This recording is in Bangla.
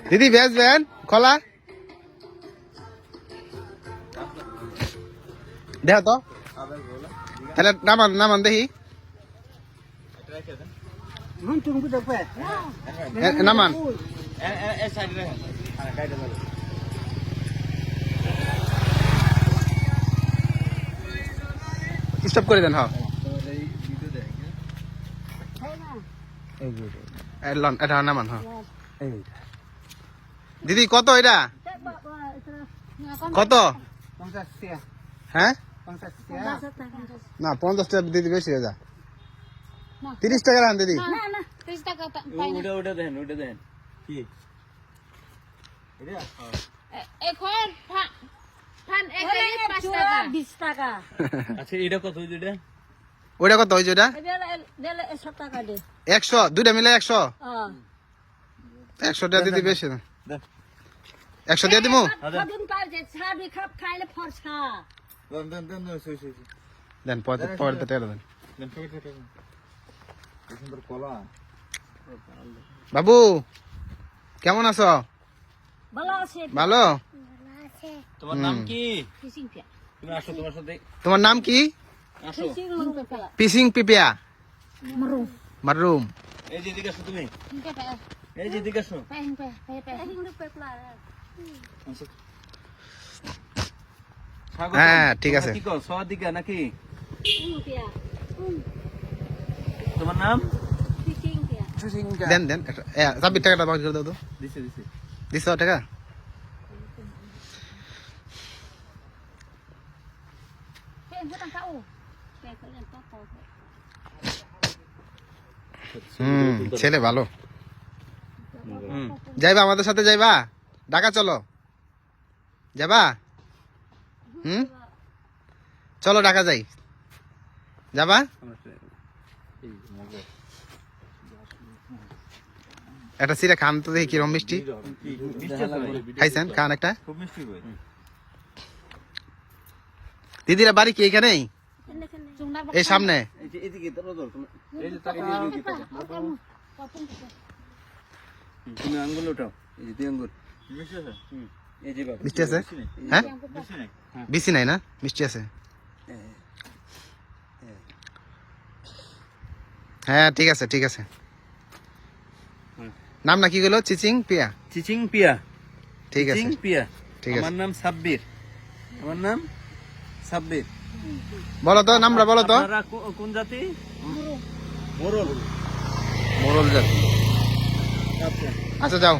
দিদি বেচবেন খোলা দেখ তো তাহলে নামান নামান দেখি নামান স্টপ করে দেন। হ্যাঁ এটা নামান। হ্যাঁ দিদি কত এটা কত? হ্যাঁ না 50 টাকা দিদি বেশি হয়ে যা 30 টাকা রান দিদি। ওটা কত হয়েছে? ওটা 100 দুইটা মিলে 100 100 টাকা দিদি বেশি না 100 দিয়ে দিমু দেন পরে টাকা দেন। বাবু কেমন আছো? ভালো। তোমার নাম কি? তোমার নাম কি? পিসিং পিপিয়া মারুম। এই যে দিকে আসো তুমি, এই যে দিকে আসো। হ্যাঁ ঠিক আছে। কি কও সওয়াদিকা নাকি? তোমার নাম? দেন দেন 26 টাকাটা বাকি করে দাও তো। দিছে 200 টাকা। ছেলে ভালো। যাইবা আমাদের সাথে? যাইবা ঢাকা? চলো যাবা? চলো ঢাকা যাই। যাবা? একটা সিরা খান তো দেখি কিরম মিষ্টি। খাইছেন? খান একটা। দিদিরা বাড়ি কি এখানেই? এই সামনে? আঙ্গুল উঠাও, আঙ্গুল মিষ্টি আছে? হ্যাঁ বেশি নাই না, মিষ্টি আছে। হ্যাঁ ঠিক আছে ঠিক আছে। নাম না কি গেল? চিচিং পিয়া। চিচিং পিয়া। ঠিক আছে পিয়া। ঠিক আছে। আমার নাম সাব্বির। আমার নাম সাব্বির। বলো তো নামটা বলো তো। আপনারা কোন জাতি? মোরল। মোরল জাতি। আচ্ছা আচ্ছা যাও।